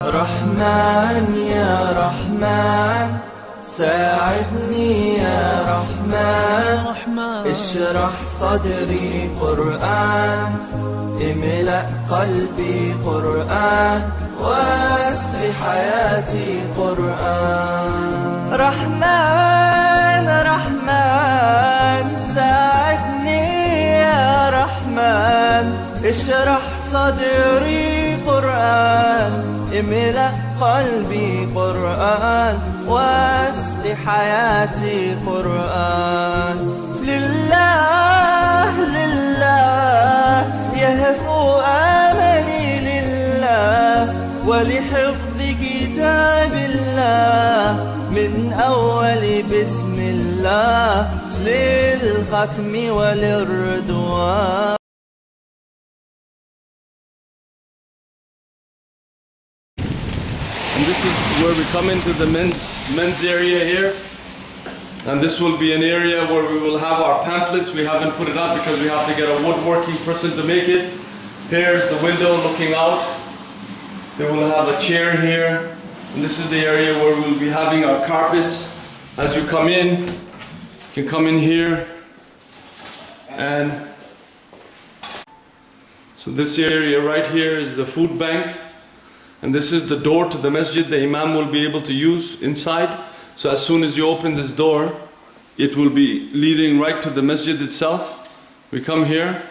رحمن يا رحمن ساعدني يا رحمن اشرح صدري قرآن املأ قلبي قرآن واسق حياتي قرآن رحمن رحمن ساعدني يا رحمن اشرح صدري قرآن املأ قلبي قرآن واسق حياتي قرآن لله لله يهفو آمني لله ولحفظ كتاب الله من أول بسم الله للختم وللرضوان. And this is where we come into the men's area here. And this will be an area where we will have our pamphlets. We haven't put it up because we have to get a woodworking person to make it. Here's the window looking out. Then we'll have a chair here. And this is the area where we'll be having our carpets. As you come in, you can come in here. And so this area right here is the food bank. And this is the door to the masjid the imam will be able to use inside. So as soon as you open this door, it will be leading right to the masjid itself. We come here,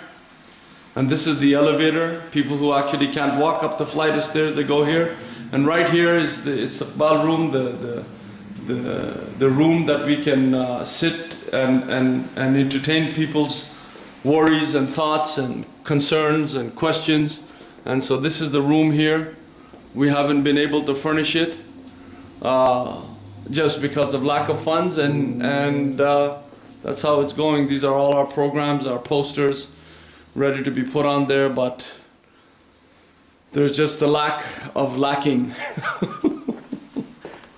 and this is the elevator. People who actually can't walk up the flight of stairs, they go here. And right here is the istiqbal room, the room that we can sit and entertain people's worries and thoughts and concerns and questions. And so this is the room here. We haven't been able to furnish it just because of lack of funds, and that's how it's going. These are all our programs, our posters, ready to be put on there, but there's just a lack of lacking.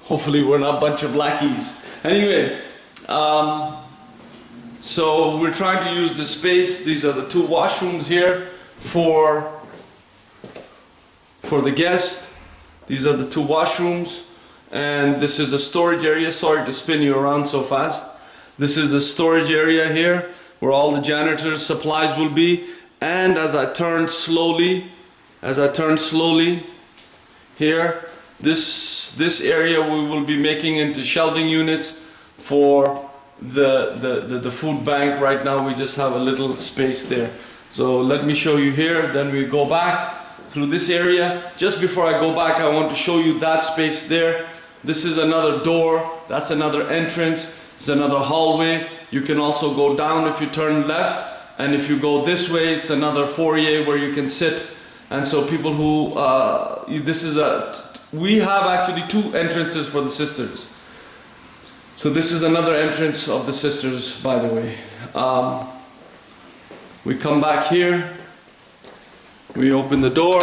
Hopefully we're not a bunch of lackeys. Anyway, so we're trying to use the space. These are the two washrooms here for the guests. These are the two washrooms, and this is a storage area. Sorry to spin you around so fast. This is a storage area here where all the janitor's supplies will be. And as I turn slowly here, this area we will be making into shelving units for the food bank. Right now we just have a little space there. So let me show you here, then we go back through this area. Just before I go back, I want to show you that space there. This is another door, that's another entrance, it's another hallway. You can also go down if you turn left, and if you go this way, it's another foyer where you can sit. And so people who, we have actually two entrances for the sisters. So this is another entrance of the sisters, by the way. We come back here. We open the door,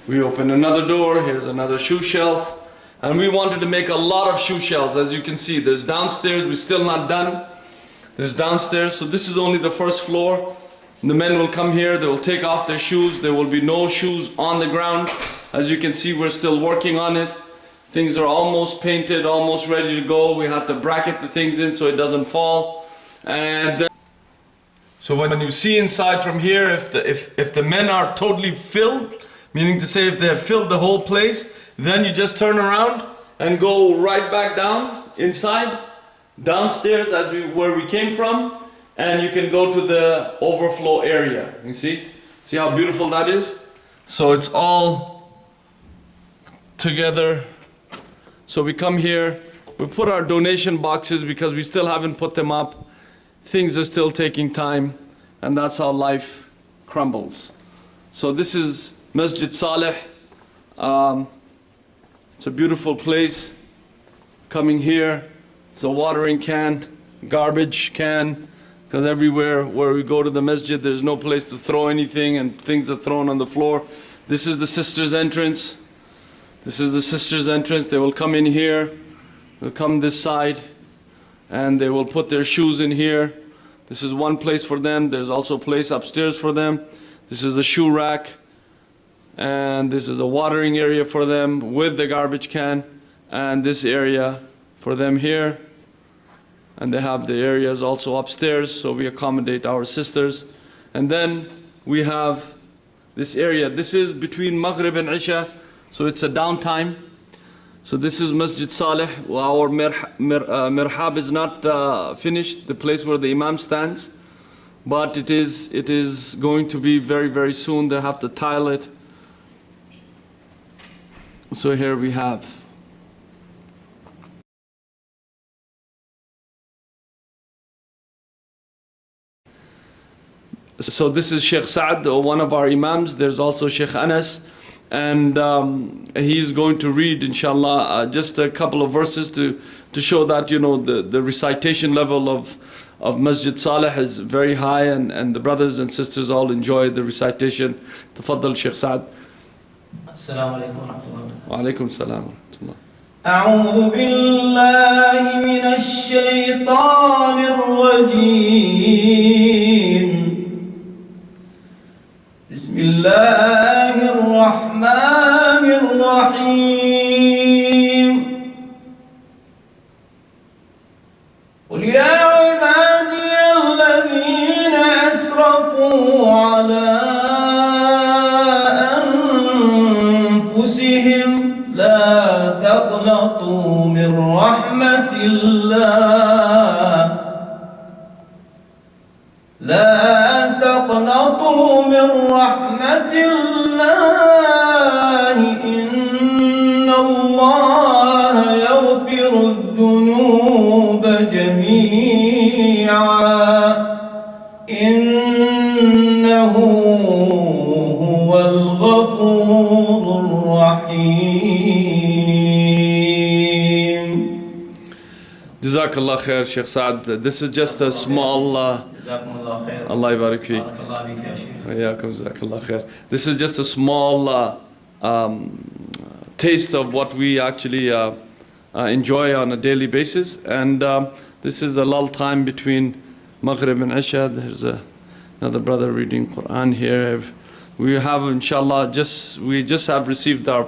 we open another door, here's another shoe shelf, and we wanted to make a lot of shoe shelves. As you can see, there's downstairs, we're still not done. There's downstairs, so this is only the first floor. The men will come here, they will take off their shoes, there will be no shoes on the ground. As you can see, we're still working on it. Things are almost painted, almost ready to go. We have to bracket the things in so it doesn't fall. And so when you see inside from here, if the men are totally filled, meaning to say if they have filled the whole place, then you just turn around and go right back down inside, downstairs where we came from, and you can go to the overflow area. You see how beautiful that is? So it's all together. So we come here, we put our donation boxes because we still haven't put them up. Things are still taking time, and that's how life crumbles. So this is Masjid Saleh. It's a beautiful place. Coming here, it's a watering can, garbage can, because everywhere where we go to the masjid, there's no place to throw anything, and things are thrown on the floor. This is the sisters' entrance. This is the sisters' entrance. They will come in here, they'll come this side, and they will put their shoes in here. This is one place for them. There's also a place upstairs for them. This is the shoe rack. and this is a watering area for them with the garbage can, and this area for them here. And they have the areas also upstairs, so we accommodate our sisters. And then we have this area. This is between Maghrib and Isha, so it's a downtime. So this is Masjid Saleh. Our mirhab is not finished, the place where the Imam stands, but it is going to be very, very soon. They have to tile it. So here we have. So this is Sheikh Saad, one of our Imams. There's also Sheikh Anas, and he's going to read, inshallah, just a couple of verses to show that, you know, the recitation level of Masjid Saleh is very high, and the brothers and sisters all enjoy the recitation. Tafaddal Sheikh Saad. Assalamu alaikum wa rahmatullahi Wa alaikum salam wa rahmatullah. أعوذ بالله من الشيطان الرجيم بسم الله الرحمن الرحيم قل يا عبادي الذين أسرفوا على أنفسهم لا تقنطوا من رحمة الله لا تقنطوا من رحمة الله إن الله يغفر الذنوب جميعا إنه هو الغفور الرحيم. Jazakallah khair, Sheikh Saad. This is just a small. Allah yabarak fi. Jazakallah khair. This is just a small taste of what we actually enjoy on a daily basis. And this is a lull time between Maghrib and Isha. There's another brother reading Quran here. We have, inshallah, we just have received our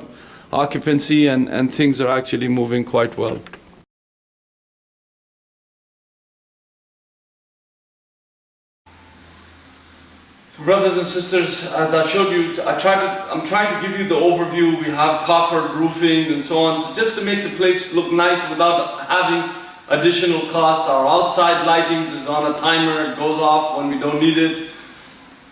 occupancy, and things are actually moving quite well. Brothers and sisters, as I showed you, I'm trying to give you the overview. We have coffered roofing and so on, just to make the place look nice without having additional cost. Our outside lighting is on a timer, it goes off when we don't need it.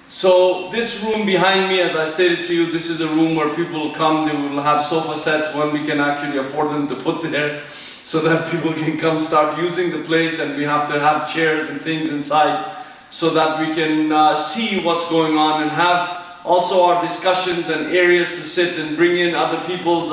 So this room behind me, as I stated to you, this is a room where people will come. They will have sofa sets when we can actually afford them to put there, so that people can come start using the place, and we have to have chairs and things inside, so that we can see what's going on and have also our discussions and areas to sit and bring in other people's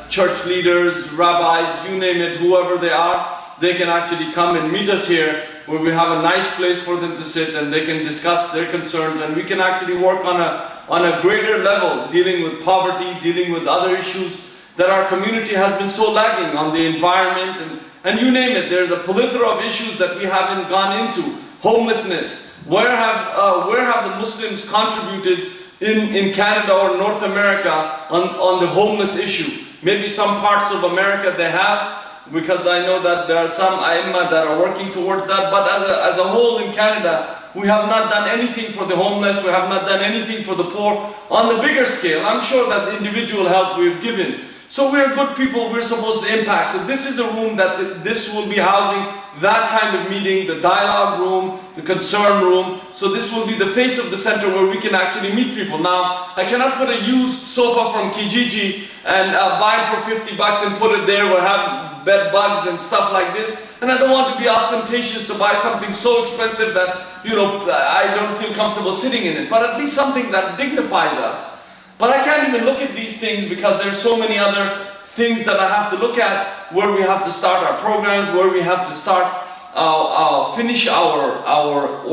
church leaders, rabbis, you name it, whoever they are. They can actually come and meet us here, where we have a nice place for them to sit, and they can discuss their concerns, and we can actually work on a greater level, dealing with poverty, dealing with other issues that our community has been so lagging on, the environment, and you name it. There's a plethora of issues that we haven't gone into. Homelessness. Where have the Muslims contributed in Canada or North America on the homeless issue? Maybe some parts of America they have, because I know that there are some Aimma that are working towards that, but as a whole in Canada, we have not done anything for the homeless, we have not done anything for the poor on the bigger scale. I'm sure that individual help we've given. So we're good people, we're supposed to impact. So this is the room that this will be housing, that kind of meeting, the dialogue room, the concern room. So this will be the face of the center where we can actually meet people. Now, I cannot put a used sofa from Kijiji and buy it for 50 bucks and put it there. We'll have bed bugs and stuff like this. And I don't want to be ostentatious to buy something so expensive that, you know, I don't feel comfortable sitting in it. But at least something that dignifies us. But I can't even look at these things because there's so many other things that I have to look at, where we have to start our programs, where we have to start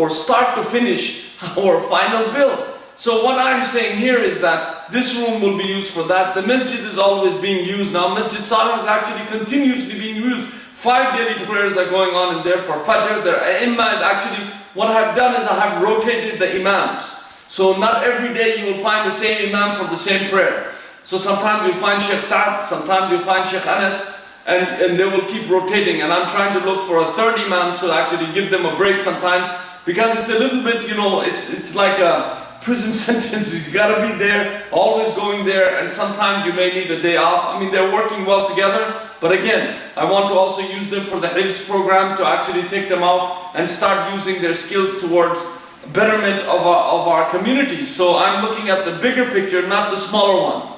start to finish our final bill. So what I'm saying here is that this room will be used for that. The masjid is always being used now. Masjid Saleh is actually continuously being used. 5 daily prayers are going on in there for Fajr. Their Imam is actually, what I have done is I have rotated the Imams. So not every day you will find the same Imam for the same prayer. So sometimes you'll find Sheikh Saad, sometimes you'll find Sheikh Anas, and they will keep rotating. And I'm trying to look for a third Imam to actually give them a break sometimes, because it's a little bit, you know, it's like a prison sentence. You gotta be there, always going there, and sometimes you may need a day off. I mean, they're working well together, but again, I want to also use them for the Hifz program, to actually take them out and start using their skills towards betterment of our community. So I'm looking at the bigger picture, not the smaller one.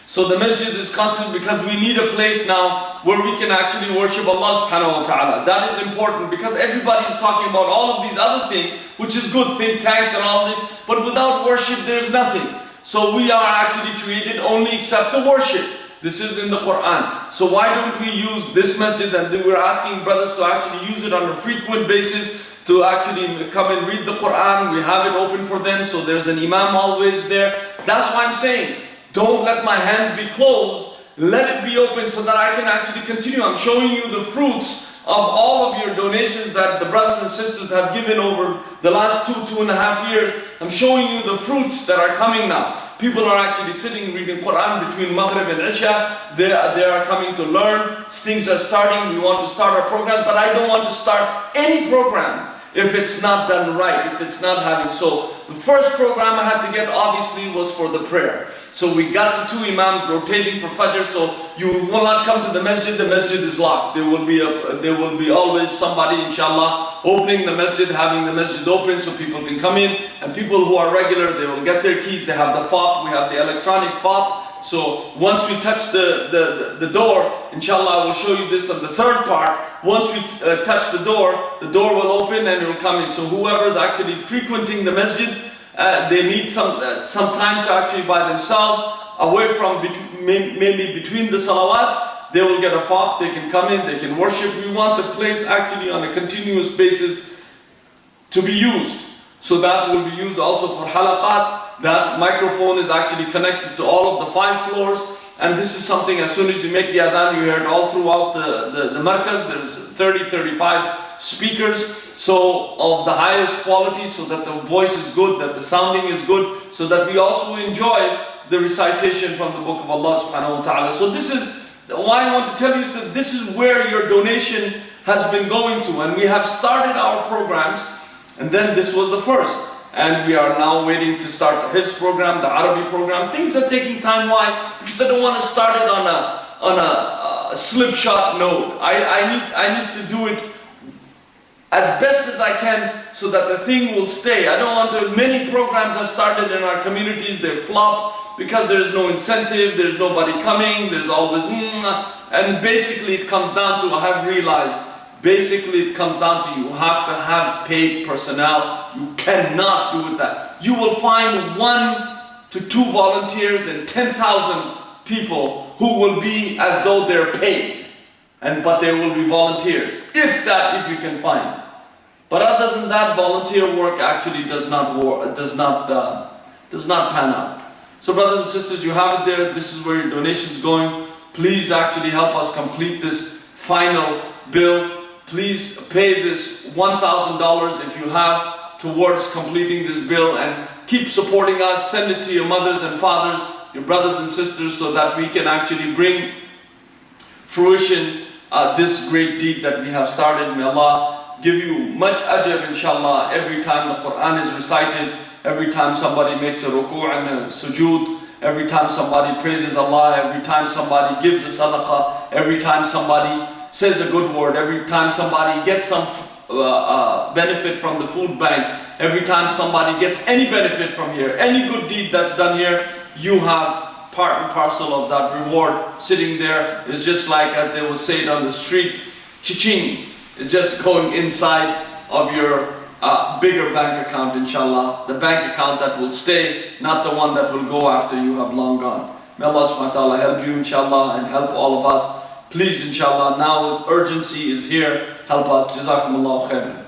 So the masjid is constantly, because we need a place now where we can actually worship Allah subhanahu wa ta'ala. That is important, because everybody is talking about all of these other things, which is good, think tanks and all this, but without worship there's nothing. So we are actually created only except to worship. This is in the Quran. So why don't we use this masjid? And we're asking brothers to actually use it on a frequent basis, to actually come and read the Quran. We have it open for them, so there's an Imam always there. That's why I'm saying, don't let my hands be closed, let it be open so that I can actually continue. I'm showing you the fruits of all of your donations that the brothers and sisters have given over the last 2.5 years. I'm showing you the fruits that are coming now. People are actually sitting reading Quran between Maghrib and Isha. They are coming to learn. Things are starting. We want to start our program, but I don't want to start any program if it's not done right, if it's not having. So the first program I had to get obviously was for the prayer. So we got the 2 Imams rotating for Fajr, so you will not come to the masjid is locked. There will be always somebody, inshallah, opening the masjid, having the masjid open so people can come in. And people who are regular, they will get their keys. They have the fob, we have the electronic fob. So once we touch the door, inshallah I will show you this on the third part. Once we touch the door will open and it will come in. So whoever is actually frequenting the masjid, they need some time to actually by themselves, away from maybe between the salawat, they will get a fob, they can come in, they can worship. We want the place actually on a continuous basis to be used. So that will be used also for halaqat. That microphone is actually connected to all of the 5 floors. And this is something, as soon as you make the adhan, you hear it all throughout the markaz. There's 30-35 speakers, so of the highest quality, so that the voice is good, that the sounding is good, so that we also enjoy the recitation from the book of Allah subhanahu wa ta'ala. So this is why I want to tell you, is that this is where your donation has been going to. And we have started our programs, and then this was the first. And we are now waiting to start the Hifz program, the Arabic program. Things are taking time. Why? Because I don't want to start it on a slipshod note. I need to do it as best as I can so that the thing will stay. I don't want to. Many programs have started in our communities, they flop because there's no incentive, there's nobody coming, there's always and basically it comes down to, I have realized, basically it comes down to, you have to have paid personnel. You cannot do it that. You will find 1 to 2 volunteers and 10,000 people who will be as though they're paid, but they will be volunteers, if you can find. But other than that, volunteer work actually does not pan out. So brothers and sisters, you have it there. This is where your donation is going. Please actually help us complete this final bill. Please pay this $1,000 if you have towards completing this bill, and keep supporting us. Send it to your mothers and fathers, your brothers and sisters, so that we can actually bring fruition this great deed that we have started. May Allah give you much ajr, inshallah, every time the Quran is recited, every time somebody makes a ruku' and a sujood, every time somebody praises Allah, every time somebody gives a sadaqah, every time somebody says a good word, every time somebody gets some benefit from the food bank, every time somebody gets any benefit from here, any good deed that's done here, you have part and parcel of that reward sitting there. It's just like, as they will say it on the street, cha-ching. It's just going inside of your bigger bank account, inshallah. The bank account that will stay, not the one that will go after you have long gone. May Allah subhanahu wa ta'ala help you, inshallah, and help all of us. Please, inshallah, now urgency is here. Help us. Jazakumullahu khairan.